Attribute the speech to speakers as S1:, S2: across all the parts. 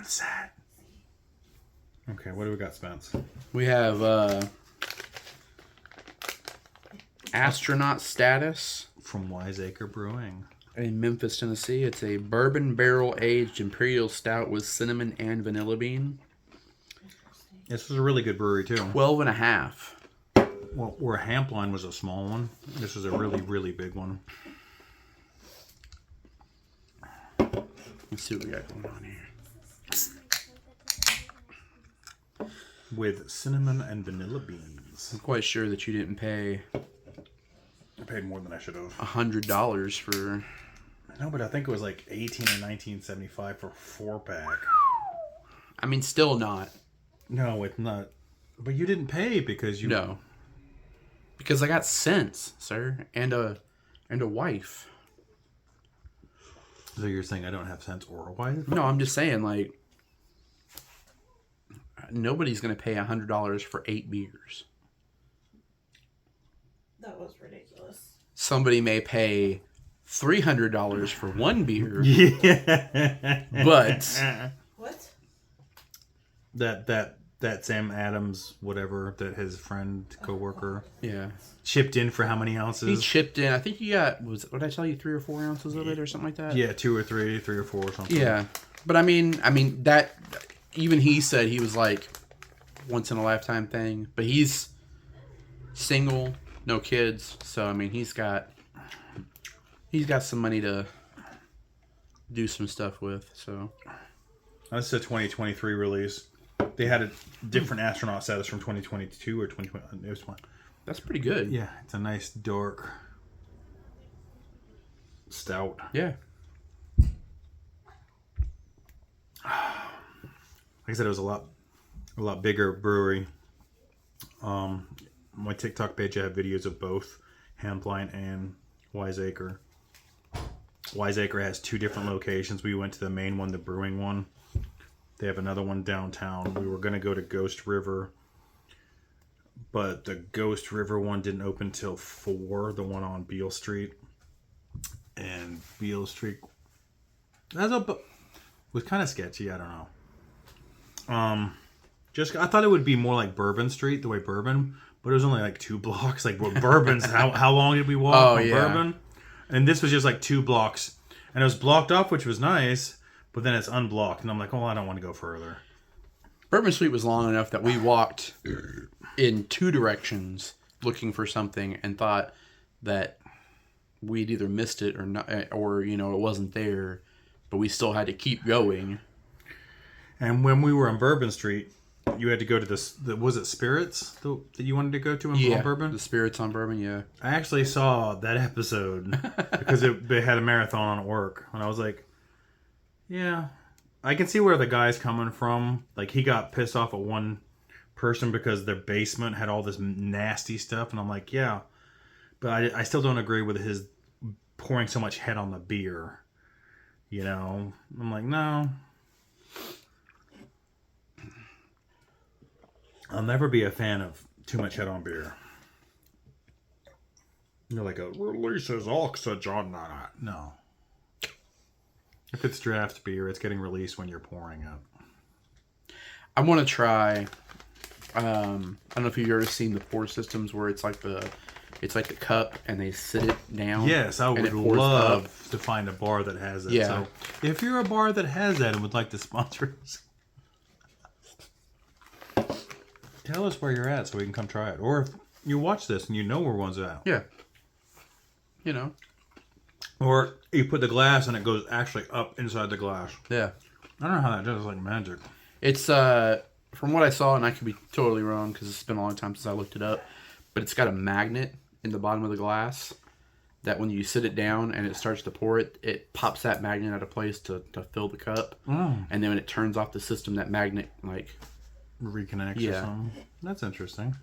S1: What's that? Okay, what do we got, Spence?
S2: We have Astronaut Status
S1: From Wiseacre Brewing.
S2: in Memphis, Tennessee. It's a bourbon barrel aged imperial stout with cinnamon and vanilla bean.
S1: This was a really good brewery, too.
S2: 12 and a half.
S1: Well, where Hampline was a small one, this was a really, really big one.
S2: Let's see what we got going on here.
S1: With cinnamon and vanilla beans.
S2: I'm quite sure that you didn't pay
S1: I paid more than I should have.
S2: $100 for...
S1: No, but I think it was like $18 or $19.75 for a 4-pack.
S2: I mean, still not.
S1: No, it's not. But you didn't pay because you...
S2: No. Because I got sense, sir. And a wife.
S1: So you're saying I don't have sense or a wife?
S2: No, I'm just saying, like... Nobody's going to pay $100 for 8 beers.
S3: That was ridiculous.
S2: Somebody may pay $300 for 1 beer.
S1: Yeah.
S2: But...
S3: What?
S1: That Sam Adams, whatever, that his friend, coworker,
S2: Yeah.
S1: chipped in for how many ounces?
S2: He chipped in. I think he got... What did I tell you? 3 or 4 ounces of it or something like that?
S1: Yeah, 2 or 3 or 4 or something.
S2: Yeah. But I mean that... Even he said he was like once in a lifetime thing. But he's single, no kids. So, I mean, he's got some money to do some stuff with. So
S1: That's a 2023 release. They had a different astronaut status from 2022 or 2020. It was fun.
S2: that's pretty good.
S1: Yeah, it's a nice dark stout.
S2: Yeah.
S1: Like I said, it was a lot bigger brewery. My TikTok page, I have videos of both Hampline and Wiseacre. Wiseacre has 2 different locations. We went to the main one, the brewing one. They have another one downtown. We were going to go to Ghost River, but the Ghost River one didn't open till 4, the one on Beale Street. And Beale Street was kind of sketchy, I don't know. I thought it would be more like Bourbon Street, the way Bourbon, but it was only like 2 blocks. Like what Bourbon's, how long did we walk from Bourbon? And this was just like 2 blocks, and it was blocked off, which was nice, but then it's unblocked, and I'm like, oh, I don't want to go further.
S2: Bourbon Street was long enough that we walked in 2 directions looking for something and thought that we'd either missed it or not, or it wasn't there, but we still had to keep going.
S1: And when we were on Bourbon Street, you had to go to was it Spirits that you wanted to go to on Bourbon?
S2: The Spirits on Bourbon, yeah.
S1: I actually saw that episode because they had a marathon on at work, and I was like, yeah, I can see where the guy's coming from. Like, he got pissed off at one person because their basement had all this nasty stuff, and I'm like, yeah, but I still don't agree with his pouring so much head on the beer. I'm like, no. I'll never be a fan of too much head on beer. You're like, it releases oxygen. No. If it's draft beer, it's getting released when you're pouring it.
S2: I want to try. I don't know if you've ever seen the pour systems where it's like the cup and they sit it down.
S1: Yes, I would love to find a bar that has it.
S2: Yeah.
S1: So if you're a bar that has that and would like to sponsor us, tell us where you're at so we can come try it. Or if you watch this and you know where one's at.
S2: Yeah.
S1: Or you put the glass and it goes actually up inside the glass.
S2: Yeah.
S1: I don't know how that does. It's like magic.
S2: It's, from what I saw, and I could be totally wrong because it's been a long time since I looked it up, but it's got a magnet in the bottom of the glass that when you sit it down and it starts to pour it, it pops that magnet out of place to fill the cup. And then when it turns off the system, that magnet,
S1: Reconnects or something. That's interesting.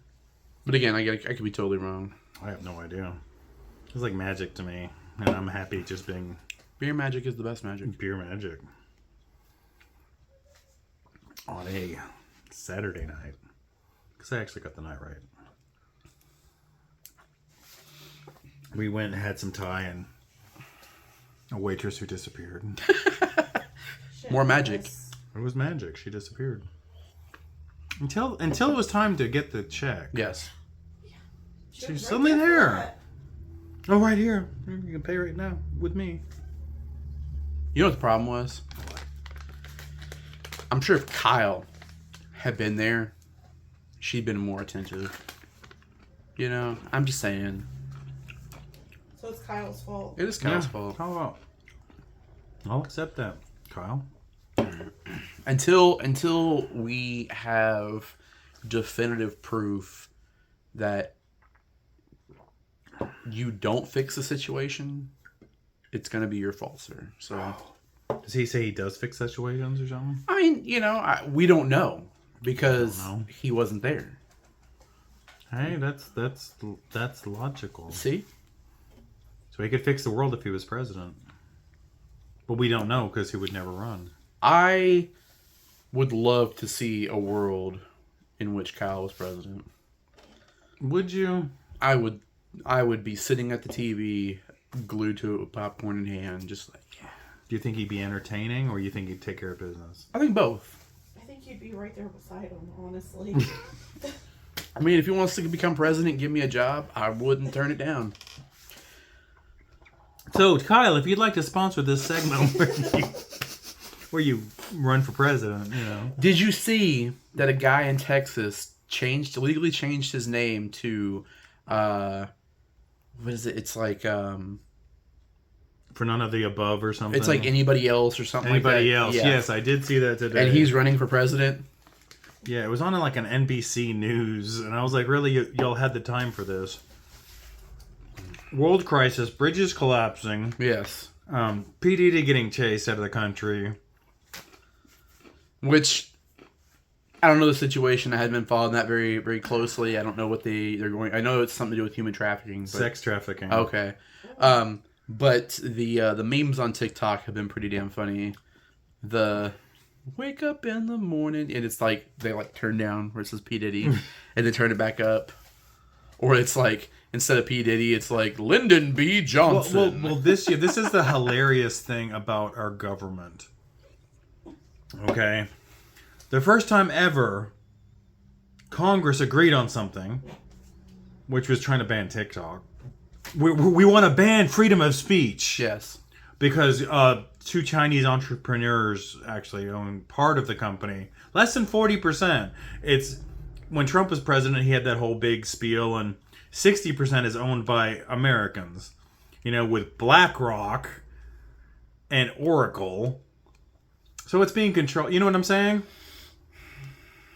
S2: But again, I could be totally wrong.
S1: I have no idea. It's like magic to me. And I'm happy just being...
S2: Beer magic is the best magic.
S1: Beer magic. On a Saturday night. Because I actually got the night right. We went and had some Thai and a waitress who disappeared.
S2: More magic.
S1: It was magic. She disappeared. Until it was time to get the check.
S2: Yes.
S1: She's suddenly there. Oh, right here. You can pay right now with me.
S2: You know what the problem was? I'm sure if Kyle had been there, she'd been more attentive. You know, I'm just saying.
S3: So it's Kyle's fault.
S2: It is Kyle's fault.
S1: How about? I'll accept that, Kyle.
S2: Until we have definitive proof that you don't fix the situation, it's going to be your fault, sir. So,
S1: Does he say he does fix situations or something?
S2: I mean, you know, we don't know because he wasn't there.
S1: Hey, that's logical.
S2: See?
S1: So he could fix the world if he was president. But we don't know because he would never run.
S2: I would love to see a world in which Kyle was president.
S1: Would you?
S2: I would be sitting at the TV, glued to it with popcorn in hand, just like, yeah.
S1: Do you think he'd be entertaining, or you think he'd take care of business?
S2: I think both.
S3: I think you'd be right there beside him, honestly.
S2: I mean, if he wants to become president, give me a job, I wouldn't turn it down.
S1: So, Kyle, if you'd like to sponsor this segment where you run for president, you know.
S2: Did you see that a guy in Texas legally changed his name to, what is it? It's like,
S1: For none of the above or something.
S2: it's like anybody else or something
S1: Anybody
S2: like that.
S1: else.
S2: Yeah.
S1: Yes, I did see that today.
S2: And he's running for president.
S1: Yeah, it was on like an NBC News, and I was like, really, y'all had the time for this. World crisis, bridges collapsing,
S2: Yes.
S1: P. Diddy getting chased out of the country.
S2: Which, I don't know the situation. I haven't been following that very, very closely. I don't know what they're going. I know it's something to do with human trafficking. But,
S1: Sex trafficking.
S2: okay. But the memes on TikTok have been pretty damn funny. The wake up in the morning, and it's like they like turn down where it says P. Diddy, and then turn it back up. Or it's like, instead of P. Diddy, it's like Lyndon B. Johnson.
S1: Well, this is the hilarious thing about our government. Okay? The first time ever Congress agreed on something, which was trying to ban TikTok. We want to ban freedom of speech.
S2: Yes.
S1: Because two Chinese entrepreneurs actually own part of the company. Less than 40%. It's... When Trump was president, he had that whole big spiel, and 60% is owned by Americans. You know, with BlackRock and Oracle. So it's being controlled. You know what I'm saying?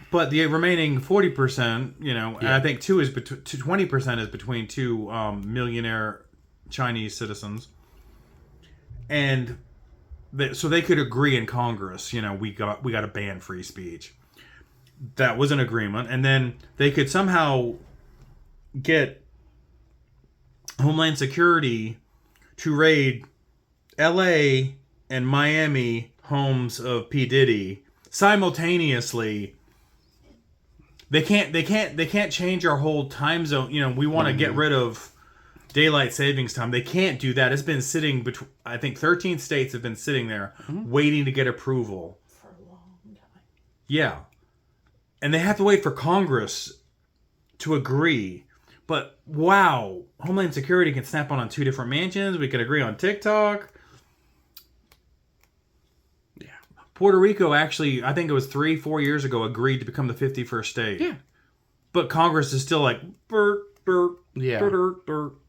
S1: But the remaining 40%, you know, and I think 20% is between two millionaire Chinese citizens. And so they could agree in Congress, you know, we got to ban free speech. That was an agreement, and then they could somehow get Homeland Security to raid L.A. and Miami homes of P. Diddy simultaneously. They can't change our whole time zone. You know, we want to get rid of daylight savings time. They can't do that. It's been sitting between. I think 13 states have been sitting there waiting to get approval
S3: For a long time.
S1: Yeah. And they have to wait for Congress to agree. But wow, Homeland Security can snap on two different mansions. We can agree on TikTok.
S2: Yeah.
S1: Puerto Rico actually, I think it was 3-4 years ago, agreed to become the 51st state.
S2: Yeah.
S1: But Congress is still like, burp, burp,
S2: Yeah.
S1: burp, burp.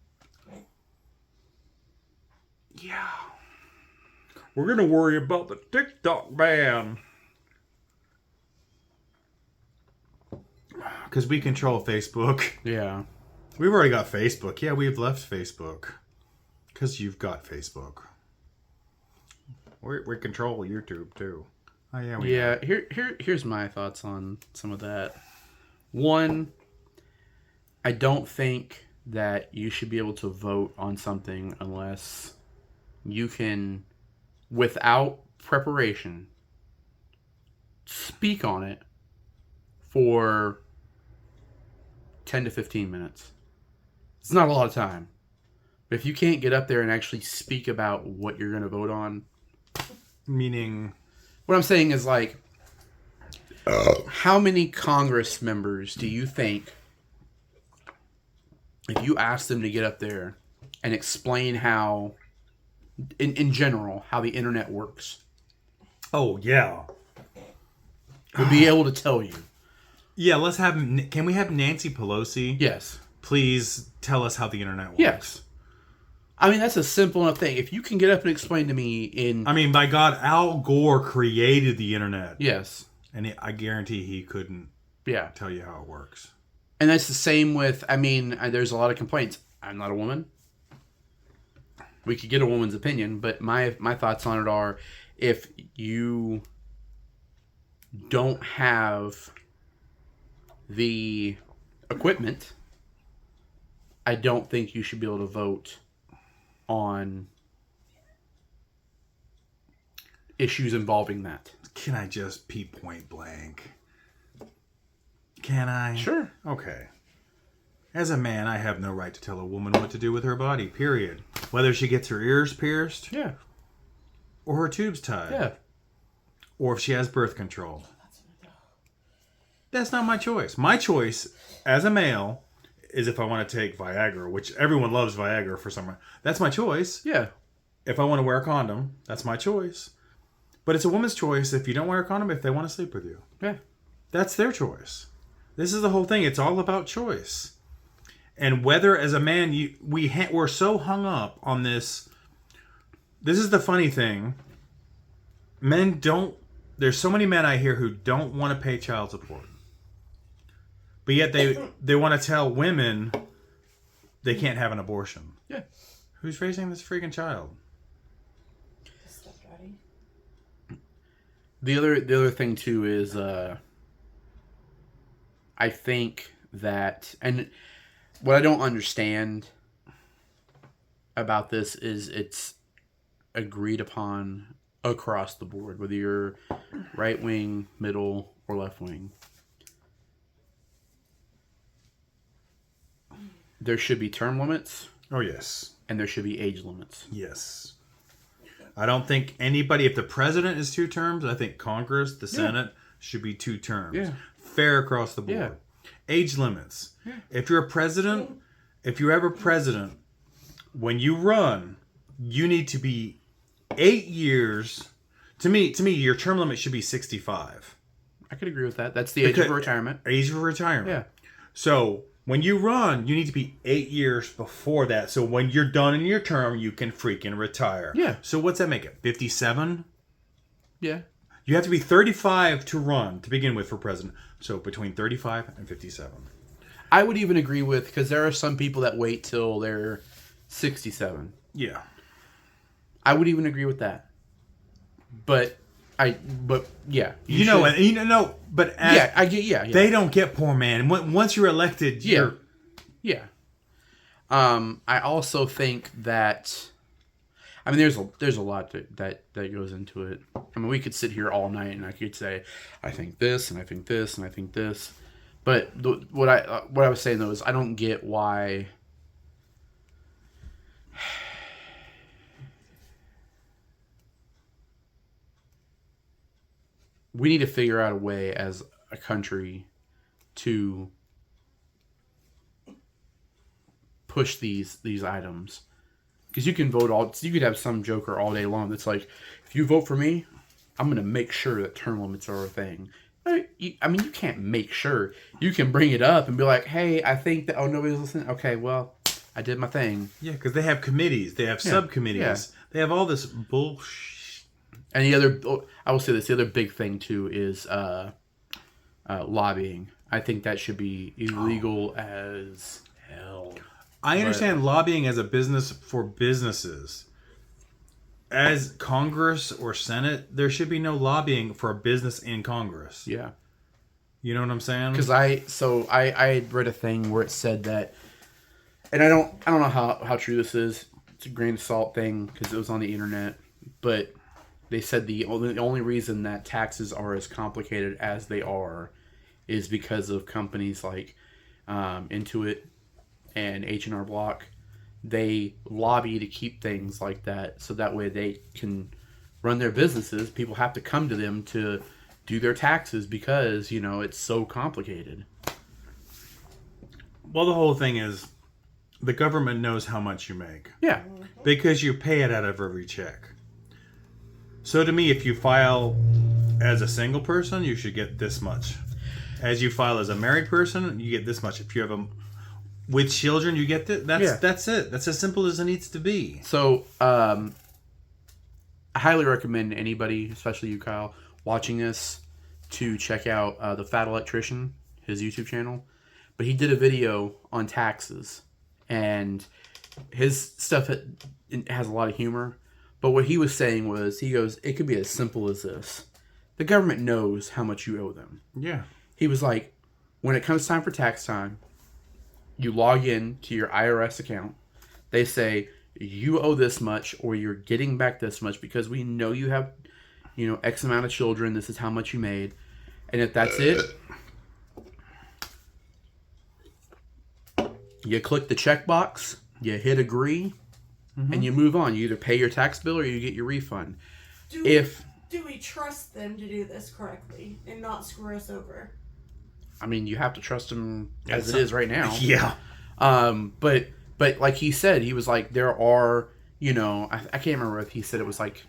S1: Yeah. We're going to worry about the TikTok ban. Because we control Facebook.
S2: Yeah.
S1: We've already got Facebook. Yeah, we've left Facebook. Because you've got Facebook. We control YouTube, too. Oh, yeah, we
S2: Yeah, here's my thoughts on some of that. One, I don't think that you should be able to vote on something unless you can, without preparation, speak on it for 10 to 15 minutes. It's not a lot of time. But if you can't get up there and actually speak about what you're going to vote on...
S1: Meaning...
S2: What I'm saying is, like, How many Congress members do you think, if you asked them to get up there and explain how, in general, how the internet works,
S1: Oh yeah,
S2: would be able to tell you?
S1: yeah. Let's have. Can we have Nancy Pelosi?
S2: Yes.
S1: Please tell us how the internet works.
S2: Yes. I mean, that's a simple enough thing. If you can get up and explain to me in...
S1: I mean, by God, Al Gore created the internet.
S2: Yes.
S1: And I guarantee he couldn't tell you how it works.
S2: And that's the same with, I mean, there's a lot of complaints. I'm not a woman. We could get a woman's opinion, but my thoughts on it are, if you don't have the equipment, I don't think you should be able to vote on issues involving that.
S1: Can I just be point blank? Can I?
S2: Sure.
S1: Okay. As a man, I have no right to tell a woman what to do with her body, period. Whether she gets her ears pierced.
S2: Yeah.
S1: Or her tubes tied.
S2: Yeah.
S1: Or if she has birth control. That's not my choice. My choice, as a male, is if I want to take Viagra, which everyone loves Viagra for some reason. That's my choice.
S2: Yeah.
S1: If I want to wear a condom, that's my choice. But it's a woman's choice if you don't wear a condom, if they want to sleep with you.
S2: Yeah.
S1: That's their choice. This is the whole thing. It's all about choice. And whether as a man, we're so hung up on this. This is the funny thing. Men don't. There's so many men I hear who don't want to pay child support. But yet they want to tell women they can't have an abortion.
S2: Yeah.
S1: Who's raising this freaking child?
S3: Stepdaddy.
S2: The other thing too is I think that, and what I don't understand about this is it's agreed upon across the board, whether you're right wing, middle, or left wing. There should be term limits.
S1: Oh, yes.
S2: And there should be age limits.
S1: Yes. I don't think anybody, if the president is 2 terms, I think Congress, the Senate, should be 2 terms.
S2: Yeah.
S1: Fair across the board.
S2: Yeah.
S1: Age limits.
S2: Yeah.
S1: If you're a president, if you're ever president, when you run, you need to be 8 years. To me, your term limit should be 65.
S2: I could agree with that. That's the age of retirement.
S1: Age of retirement.
S2: Yeah.
S1: So when you run, you need to be 8 years before that. So when you're done in your term, you can freaking retire.
S2: Yeah.
S1: So what's that make it? 57?
S2: Yeah.
S1: You have to be 35 to run to begin with for president. So between 35 and 57.
S2: I would even agree with, because there are some people that wait till they're 67.
S1: Yeah.
S2: I would even agree with that. But yeah.
S1: But
S2: I get, yeah.
S1: They don't get poor man. Once you're elected, you're...
S2: Yeah. I also think that, I mean, there's a lot that goes into it. I mean, we could sit here all night and I could say, I think this, and I think this, and I think this. But what I was saying though is I don't get why. We need to figure out a way as a country to push these items, because you can vote you could have some joker all day long that's like, if you vote for me, I'm going to make sure that term limits are a thing. I mean, you can't make sure. You can bring it up and be like, hey, I think that, oh, nobody's listening. Okay, well, I did my thing.
S1: Yeah, because they have committees. They have subcommittees.
S2: Yeah.
S1: They have all this bullshit.
S2: And I will say this, the other big thing too is lobbying. I think that should be illegal as hell.
S1: I understand lobbying as a business for businesses. As Congress or Senate, there should be no lobbying for a business in Congress.
S2: Yeah.
S1: You know what I'm saying?
S2: Because I had read a thing where it said that, and I don't know how true this is. It's a grain of salt thing because it was on the internet, but they said the only reason that taxes are as complicated as they are is because of companies like Intuit and H&R Block. They lobby to keep things like that so that way they can run their businesses. People have to come to them to do their taxes because, you know, it's so complicated.
S1: Well, the whole thing is the government knows how much you make
S2: Yeah.
S1: because you pay it out of every check. So to me, if you file as a single person, you should get this much. As you file as a married person, you get this much. If you have with children, you get that's it. That's as simple as it needs to be.
S2: So, I highly recommend anybody, especially you, Kyle, watching this, to check out the Fat Electrician, his YouTube channel. But he did a video on taxes, and his stuff it has a lot of humor. But what he was saying was, he goes, it could be as simple as this. The government knows how much you owe them.
S1: Yeah.
S2: He was like, when it comes time for tax time, you log in to your IRS account. They say, you owe this much, or you're getting back this much because we know you have, you know, X amount of children. This is how much you made. And if that's it, you click the checkbox, you hit agree, and you move on. You either pay your tax bill or you get your refund.
S3: Do we trust them to do this correctly and not screw us over?
S2: I mean, you have to trust them as it is right now.
S1: Yeah.
S2: But like he said, he was like, there are, you know, I can't remember if he said it was like,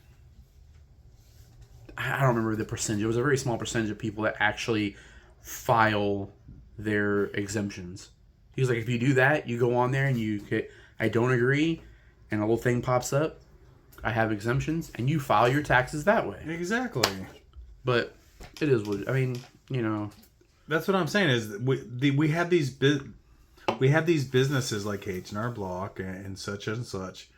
S2: I don't remember the percentage. It was a very small percentage of people that actually file their exemptions. He was like, if you do that, you go on there and you get, I don't agree, and a little thing pops up, I have exemptions, and you file your taxes that way.
S1: Exactly.
S2: But it is what, I mean, you know.
S1: That's what I'm saying is we have these businesses like H&R Block and such and such.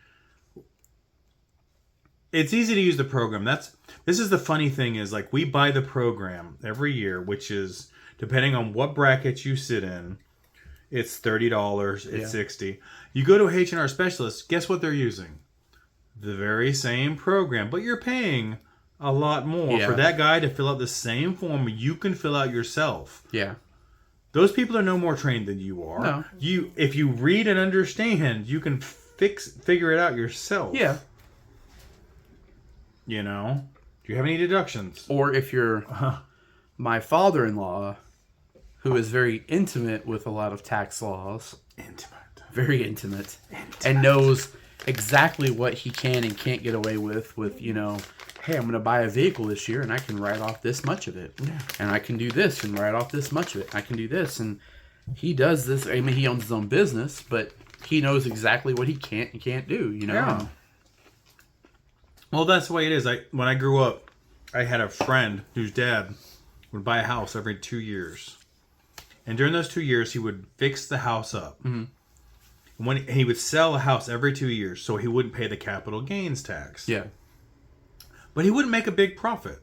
S1: It's easy to use the program. This is the funny thing is, like, we buy the program every year, which is, depending on what bracket you sit in, it's $30, it's $60. You go to a H&R specialist, guess what they're using? The very same program, but you're paying a lot more for that guy to fill out the same form you can fill out yourself.
S2: Yeah.
S1: Those people are no more trained than you are.
S2: No.
S1: If you read and understand, you can figure it out yourself.
S2: Yeah.
S1: You know? Do you have any deductions?
S2: Or if you're my father-in-law, who is very intimate with a lot of tax laws. Very intimate. And knows exactly what he can and can't get away with, you know, hey, I'm going to buy a vehicle this year and I can write off this much of it.
S1: Yeah.
S2: And I can do this and write off this much of it. I can do this. And he does this. I mean, he owns his own business, but he knows exactly what he can't and can't do, you know?
S1: Yeah. Well, that's the way it is. When I grew up, I had a friend whose dad would buy a house every 2 years. And during those 2 years, he would fix the house up. Mm-hmm. And when he would sell a house every 2 years, so he wouldn't pay the capital gains tax.
S2: Yeah.
S1: But he wouldn't make a big profit.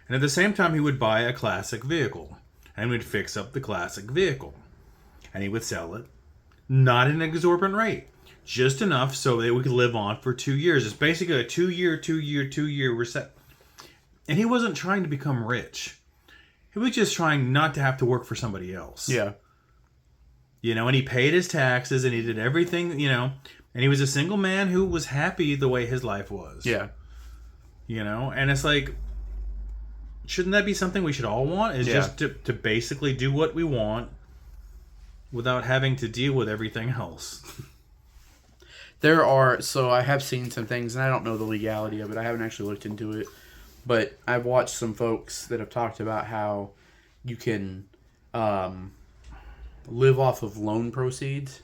S1: And at the same time, he would buy a classic vehicle. And would fix up the classic vehicle. And he would sell it. Not at an exorbitant rate. Just enough so that we could live on for 2 years. It's basically a 2 year reset. And he wasn't trying to become rich. He was just trying not to have to work for somebody else.
S2: Yeah.
S1: You know, and he paid his taxes and he did everything, you know. And he was a single man who was happy the way his life was.
S2: Yeah.
S1: You know, and it's like, shouldn't that be something we should all want? Is just to basically do what we want without having to deal with everything else.
S2: So I have seen some things, and I don't know the legality of it. I haven't actually looked into it. But I've watched some folks that have talked about how you can live off of loan proceeds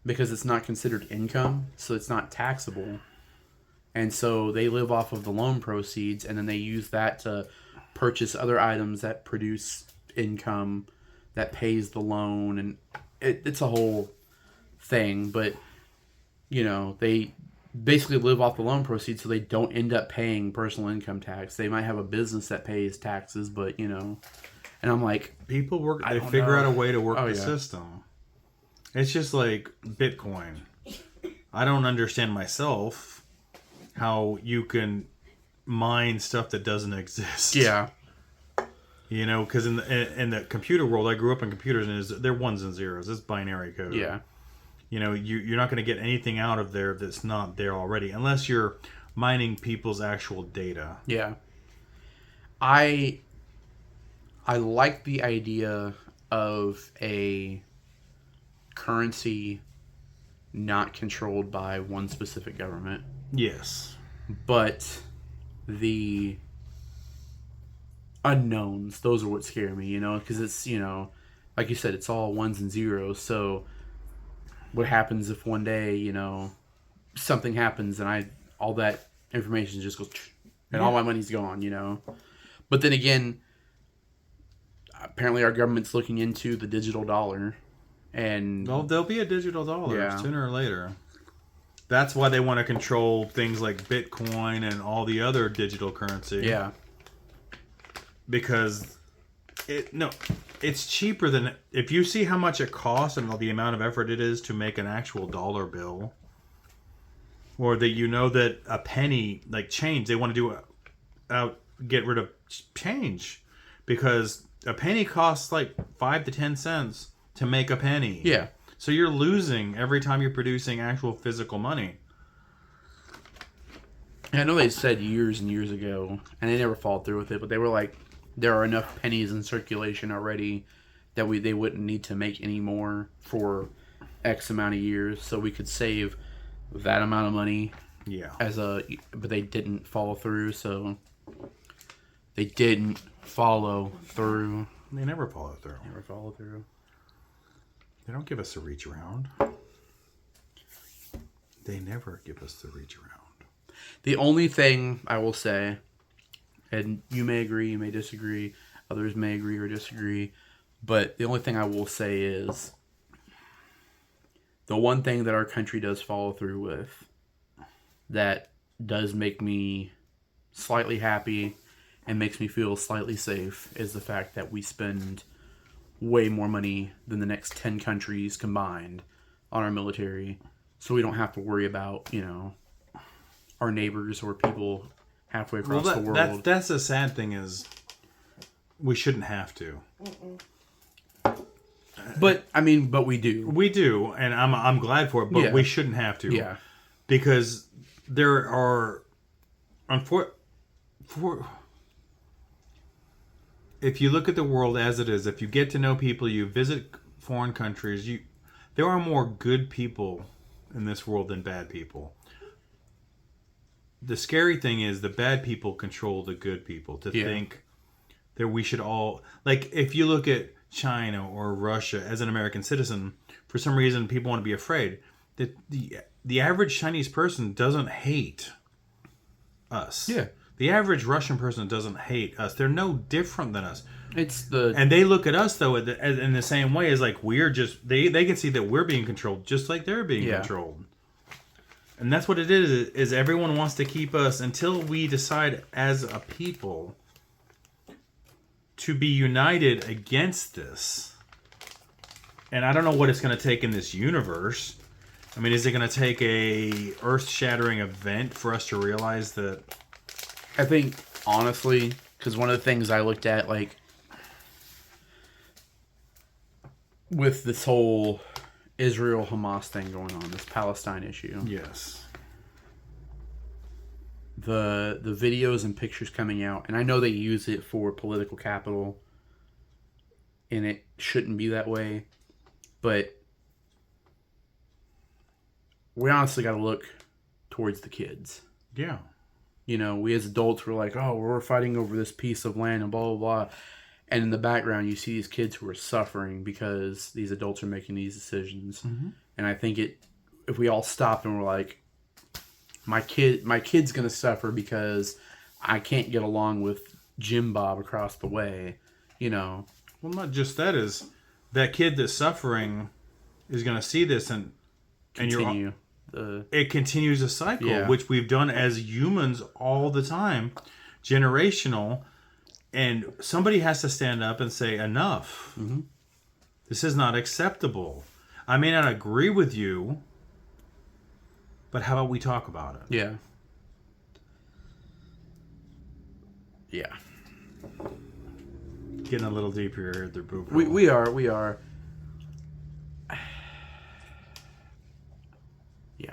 S2: because it's not considered income, so it's not taxable. And so they live off of the loan proceeds, and then they use that to purchase other items that produce income that pays the loan. And it's a whole thing, but, you know, they basically live off the loan proceeds so they don't end up paying personal income tax. They might have a business that pays taxes, but, you know, and I'm like,
S1: people work, they figure out a way to work the system. It's just like Bitcoin. I don't understand myself how you can mine stuff that doesn't exist.
S2: Yeah.
S1: You know, because in the computer world, I grew up in computers, and they're ones and zeros. It's binary code.
S2: Yeah.
S1: You know, you're not going to get anything out of there that's not there already, unless you're mining people's actual data.
S2: Yeah. I like the idea of a currency not controlled by one specific government,
S1: Yes.
S2: but the unknowns, those are what scare me, because it's, like you said, it's all ones and zeros. So what happens if one day, something happens and all that information just goes and all my money's gone. But then again, apparently our government's looking into the digital dollar, and
S1: Well, there'll be a digital dollar
S2: Yeah.
S1: sooner or later. That's why they want to control things like Bitcoin and all the other digital currency.
S2: yeah,
S1: Because it's cheaper than, if you see how much it costs and the amount of effort it is to make an actual dollar bill, or that that a penny, like change, they want to get rid of change, because a penny costs like 5 to 10 cents to make a penny.
S2: yeah.
S1: So you're losing every time you're producing actual physical money.
S2: And I know they said years and years ago, and they never followed through with it, but they were like, there are enough pennies in circulation already that they wouldn't need to make any more for X amount of years, so we could save that amount of money.
S1: Yeah.
S2: But they didn't follow through, so they didn't follow through.
S1: They never follow through.
S2: Never follow through.
S1: They don't give us the reach around. They never give us the reach around.
S2: The only thing I will say, and you may agree, you may disagree, others may agree or disagree, but the only thing I will say is the one thing that our country does follow through with that does make me slightly happy and makes me feel slightly safe is the fact that we spend way more money than the next 10 countries combined on our military, so we don't have to worry about, our neighbors or people halfway across the world.
S1: That's the sad thing, is we shouldn't have to.
S2: But we do.
S1: We do, and I'm glad for it, but
S2: Yeah.
S1: we shouldn't have to.
S2: Yeah.
S1: Because there are, if you look at the world as it is, if you get to know people, you visit foreign countries, there are more good people in this world than bad people. The scary thing is the bad people control the good people to think that we should all, like, if you look at China or Russia as an American citizen, for some reason people want to be afraid that the average Chinese person doesn't hate us.
S2: Yeah.
S1: The average Russian person doesn't hate us. They're no different than us.
S2: And
S1: they look at us, though, in the same way as, like, we're just, they can see that we're being controlled just like they're being controlled. And that's what it is everyone wants to keep us, until we decide as a people to be united against this. And I don't know what it's going to take in this universe. I mean, is it going to take a earth-shattering event for us to realize that?
S2: I think, honestly, because one of the things I looked at, like, with this whole Israel-Hamas thing going on, this Palestine issue.
S1: Yes.
S2: The videos and pictures coming out, and I know they use it for political capital, and it shouldn't be that way, but we honestly got to look towards the kids.
S1: Yeah.
S2: We as adults were like, oh, we're fighting over this piece of land and blah, blah, blah. And in the background, you see these kids who are suffering because these adults are making these decisions. Mm-hmm. And I think if we all stopped and were like, my kid's going to suffer because I can't get along with Jim Bob across the way, Well,
S1: not just that, is that kid that's suffering is going to see this and
S2: continue.
S1: It continues a cycle, which we've done as humans all the time, generational. And somebody has to stand up and say, enough. Mm-hmm. This is not acceptable. I may not agree with you, but how about we talk about it?
S2: Yeah. Yeah.
S1: Getting a little deeper here, there, Boo.
S2: We are. Yeah.